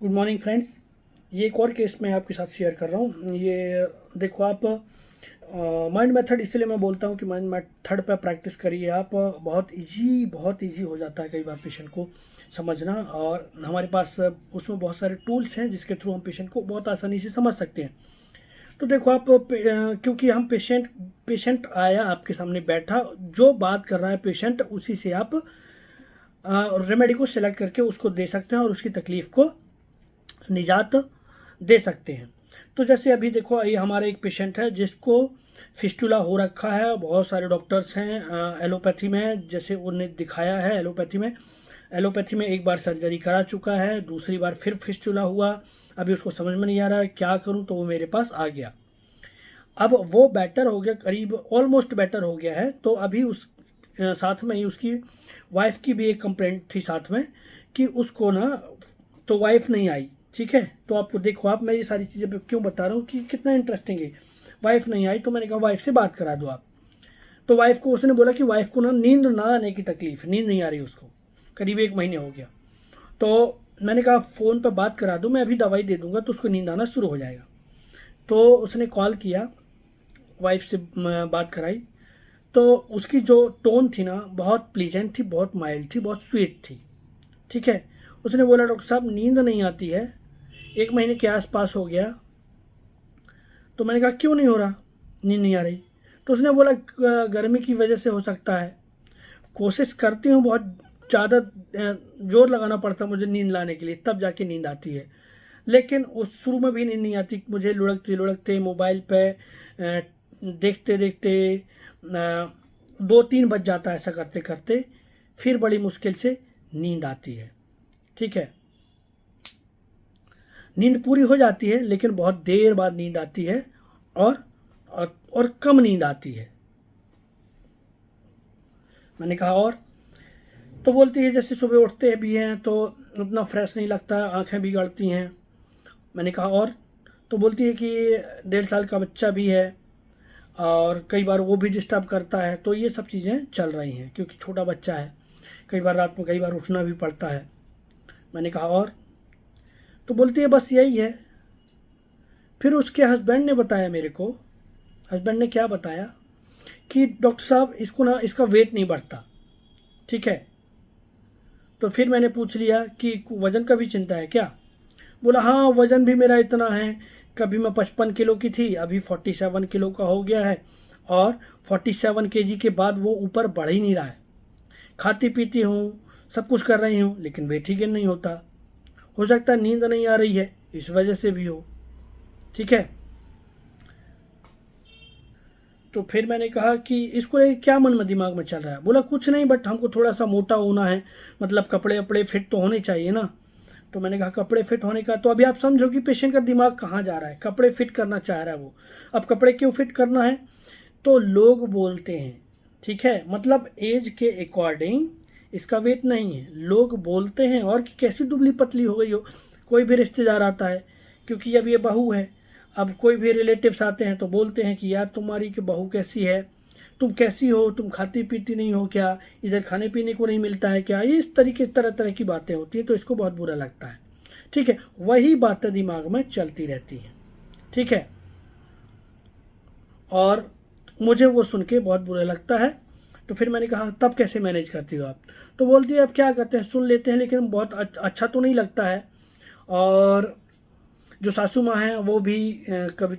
Good morning friends. ये एक और केस मैं आपके साथ शेयर कर रहा हूँ। ये देखो आप माइंड मेथड इसलिए मैं बोलता हूँ कि माइंड मेथड पे प्रैक्टिस करिए आप। बहुत इजी हो जाता है कई बार पेशेंट को समझना, और हमारे पास उसमें बहुत सारे टूल्स हैं जिसके थ्रू हम पेशेंट को बहुत आसानी से समझ सकते हैं। तो देखो आप क्योंकि हम पेशेंट आया आपके सामने बैठा, जो बात कर रहा है पेशेंट उसी से आप रेमेडी को सिलेक्ट करके उसको दे सकते हैं और उसकी तकलीफ़ को निजात दे सकते हैं। तो जैसे अभी देखो, ये हमारा एक पेशेंट है जिसको फिस्टुला हो रखा है। बहुत सारे डॉक्टर्स हैं एलोपैथी में, जैसे उन्हें दिखाया है एलोपैथी में एक बार सर्जरी करा चुका है, दूसरी बार फिर फिस्टुला हुआ। अभी उसको समझ में नहीं आ रहा है क्या करूं, तो वो मेरे पास आ गया। अब वो बेटर हो गया, करीब ऑलमोस्ट बेटर हो गया है। तो अभी उस साथ में ही उसकी वाइफ की भी एक कंप्लेंट थी साथ में कि उसको ना, तो वाइफ नहीं आई। ठीक है, तो आपको देखो, आप मैं ये सारी चीज़ें क्यों बता रहा हूँ कि कितना इंटरेस्टिंग है। वाइफ नहीं आई तो मैंने कहा वाइफ से बात करा दो आप। तो वाइफ को उसने बोला कि वाइफ को ना नींद ना आने की तकलीफ, नींद नहीं आ रही उसको, करीब 1 महीने हो गया। तो मैंने कहा फ़ोन पर बात करा दो, मैं अभी दवाई दे दूंगा तो उसको नींद आना शुरू हो जाएगा। तो उसने कॉल किया, वाइफ से बात कराई। तो उसकी जो टोन थी ना, बहुत प्लीजेंट थी, बहुत माइल्ड थी, बहुत स्वीट थी। ठीक है, उसने बोला डॉक्टर साहब नींद नहीं आती है, 1 महीने के आसपास हो गया। तो मैंने कहा क्यों नहीं हो रहा, नींद नहीं आ रही? तो उसने बोला गर्मी की वजह से हो सकता है, कोशिश करती हूँ बहुत ज़्यादा, जोर लगाना पड़ता है मुझे नींद लाने के लिए, तब जाके नींद आती है। लेकिन उस शुरू में भी नींद नहीं आती, मुझे लुढ़कते लुढ़कते मोबाइल पे देखते देखते 2-3 बज जाता है, ऐसा करते करते फिर बड़ी मुश्किल से नींद आती है। ठीक है, नींद पूरी हो जाती है लेकिन बहुत देर बाद नींद आती है, और और कम नींद आती है। मैंने कहा और? तो बोलती है जैसे सुबह उठते भी हैं तो उतना फ्रेश नहीं लगता, आंखें बिगड़ती हैं। मैंने कहा और? तो बोलती है कि 1.5 साल का बच्चा भी है और कई बार वो भी डिस्टर्ब करता है, तो ये सब चीज़ें चल रही हैं क्योंकि छोटा बच्चा है, कई बार रात में कई बार उठना भी पड़ता है। मैंने कहा और? तो बोलती है बस यही है। फिर उसके हस्बैंड ने बताया मेरे को, हस्बैंड ने क्या बताया कि डॉक्टर साहब इसको ना, इसका वेट नहीं बढ़ता। ठीक है, तो फिर मैंने पूछ लिया कि वज़न का भी चिंता है क्या? बोला हाँ, वज़न भी मेरा इतना है, कभी मैं 55 किलो की थी, अभी 47 किलो का हो गया है, और 47 kg के बाद वो ऊपर बढ़ ही नहीं रहा है। खाती पीती हूँ, सब कुछ कर रही हूँ, लेकिन वेट ही गेन नहीं होता। हो सकता है नींद नहीं आ रही है, इस वजह से भी हो। ठीक है, तो फिर मैंने कहा कि इसको लेके क्या मन में दिमाग में चल रहा है? बोला कुछ नहीं, बट हमको थोड़ा सा मोटा होना है, मतलब कपड़े वपड़े फिट तो होने चाहिए ना। तो मैंने कहा कपड़े फिट होने का, तो अभी आप समझो कि पेशेंट का दिमाग कहाँ जा रहा है। कपड़े फिट करना चाह रहा है वो। अब कपड़े क्यों फिट करना है? तो लोग बोलते हैं, ठीक है, मतलब एज के अकॉर्डिंग इसका वेट नहीं है, लोग बोलते हैं, और कि कैसी दुबली पतली हो गई हो। कोई भी रिश्तेदार आता है, क्योंकि अब ये बहू है, अब कोई भी रिलेटिव्स आते हैं तो बोलते हैं कि यार तुम्हारी की बहू कैसी है, तुम कैसी हो, तुम खाती पीती नहीं हो क्या, इधर खाने पीने को नहीं मिलता है क्या, ये इस तरीके तरह तरह की बातें होती हैं, तो इसको बहुत बुरा लगता है। ठीक है, वही बातें दिमाग में चलती रहती हैं। ठीक है, और मुझे वो सुन के बहुत बुरा लगता है। तो फिर मैंने कहा तब कैसे मैनेज करती हो आप? तो बोलती है अब क्या करते हैं, सुन लेते हैं, लेकिन बहुत अच्छा तो नहीं लगता है। और जो सासू माँ हैं वो भी कभी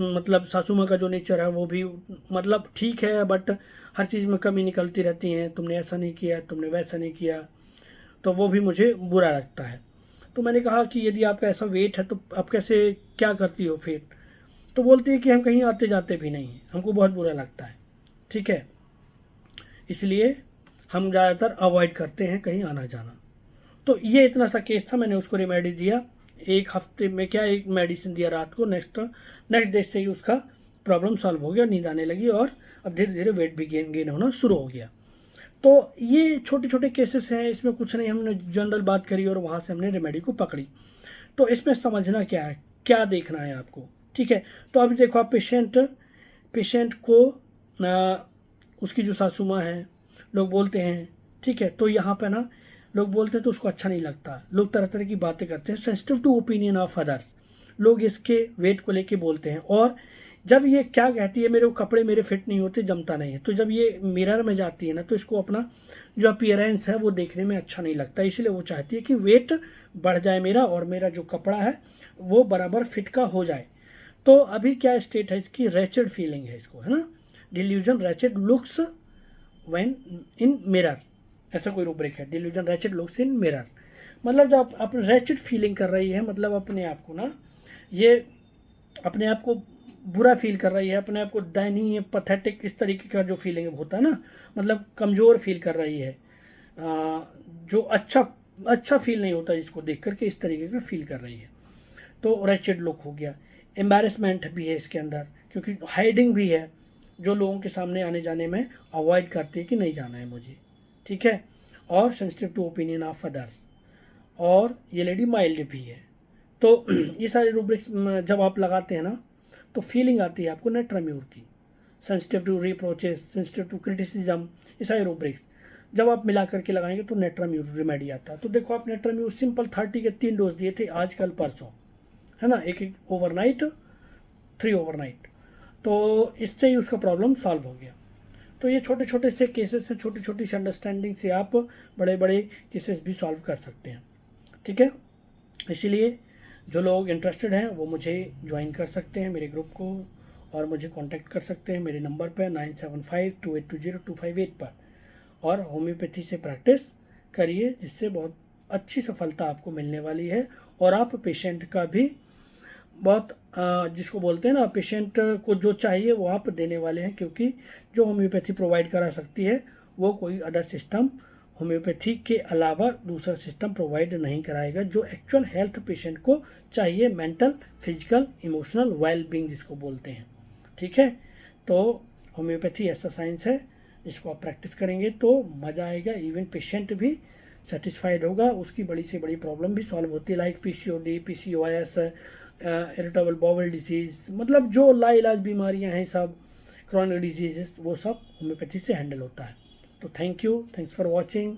मतलब सासू माँ का जो नेचर है वो भी मतलब ठीक है, बट हर चीज़ में कमी निकलती रहती हैं, तुमने ऐसा नहीं किया, तुमने वैसा नहीं किया, तो वो भी मुझे बुरा लगता है। तो मैंने कहा कि यदि आपका ऐसा वेट है तो आप कैसे, क्या करती हो फिर? तो बोलती है कि हम कहीं आते जाते भी नहीं हैं, हमको बहुत बुरा लगता है। ठीक है, इसलिए हम ज़्यादातर अवॉइड करते हैं कहीं आना जाना। तो ये इतना सा केस था, मैंने उसको रेमेडी दिया। एक हफ्ते में क्या, एक मेडिसिन दिया रात को, नेक्स्ट नेक्स्ट डे से ही उसका प्रॉब्लम सॉल्व हो गया, नींद आने लगी, और अब धीरे धीरे वेट भी गेन गेन होना शुरू हो गया। तो ये छोटे छोटे केसेस हैं, इसमें कुछ नहीं, हमने जनरल बात करी और वहाँ से हमने रेमेडी को पकड़ी। तो इसमें समझना क्या है, क्या देखना है आपको? ठीक है, तो अभी देखो आप पेशेंट को उसकी जो सासू माँ है, लोग बोलते हैं, ठीक है, तो यहाँ पे ना लोग बोलते हैं तो उसको अच्छा नहीं लगता, लोग तरह तरह की बातें करते हैं, sensitive to opinion of others, लोग इसके वेट को लेके बोलते हैं। और जब ये क्या कहती है, मेरे को कपड़े मेरे फिट नहीं होते, जमता नहीं है, तो जब ये मिरर में जाती है ना, तो इसको अपना जो अपीयरेंस है वो देखने में अच्छा नहीं लगता, इसलिए वो चाहती है कि वेट बढ़ जाए मेरा और मेरा जो कपड़ा है वो बराबर फिट का हो जाए। तो अभी क्या स्टेट है इसकी, रैचेड फीलिंग है इसको, है ना, delusion wretched looks when in mirror, ऐसा कोई रूब्रिक है, delusion wretched looks in mirror, मतलब जब अपने रैचेड फीलिंग कर रही है, मतलब अपने आप को ना, ये अपने आप को बुरा फील कर रही है, अपने आप को दयनीय पथेटिक इस तरीके का जो फीलिंग होता है ना, मतलब कमज़ोर फील कर रही है, जो अच्छा फील नहीं होता जिसको देख करके, इस तरीके का फील कर रही है, तो रैचेड लुक हो गया। एम्बैरेसमेंट भी है इसके अंदर, क्योंकि हाइडिंग भी है, जो लोगों के सामने आने जाने में अवॉइड करती है कि नहीं जाना है मुझे, ठीक है। और sensitive to opinion of others, और ये लेडी माइल्ड भी है। तो ये सारे रूब्रिक्स जब आप लगाते हैं ना, तो फीलिंग आती है आपको नेट्राम्यूर की, sensitive to reproaches, sensitive to criticism, ये सारे रूब्रिक्स जब आप मिला करके लगाएंगे तो नेट्राम्यूर रेमेडी आता है। तो देखो आप नेट्राम्यूर सिंपल 30 के 3 डोज दिए थे आज कल परसों, है ना, एक ओवरनाइट, 3 ओवरनाइट, तो इससे ही उसका प्रॉब्लम सॉल्व हो गया। तो ये छोटे छोटे से केसेस हैं, छोटी छोटी सी अंडरस्टैंडिंग से आप बड़े बड़े केसेस भी सॉल्व कर सकते हैं, ठीक है। इसीलिए जो लोग इंटरेस्टेड हैं वो मुझे ज्वाइन कर सकते हैं मेरे ग्रुप को, और मुझे कांटेक्ट कर सकते हैं मेरे नंबर पर 9752820258 पर, और होम्योपैथी से प्रैक्टिस करिए, जिससे बहुत अच्छी सफलता आपको मिलने वाली है। और आप पेशेंट का भी बहुत जिसको बोलते हैं ना, पेशेंट को जो चाहिए वो आप देने वाले हैं, क्योंकि जो होम्योपैथी प्रोवाइड करा सकती है वो कोई अदर सिस्टम होम्योपैथी के अलावा दूसरा सिस्टम प्रोवाइड नहीं कराएगा, जो एक्चुअल हेल्थ पेशेंट को चाहिए, mental physical emotional well being जिसको बोलते हैं, ठीक है। तो होम्योपैथी ऐसा साइंस है, इसको आप प्रैक्टिस करेंगे तो मज़ा आएगा, इवन पेशेंट भी सेटिस्फाइड होगा, उसकी बड़ी से बड़ी प्रॉब्लम भी सॉल्व होती है, like PCOD, PCOS, irritable bowel disease, मतलब जो लाइलाज बीमारियां हैं सब, क्रॉनिक डिजीजेस, वो सब होम्योपैथी से हैंडल होता है। तो thank you, thanks for watching.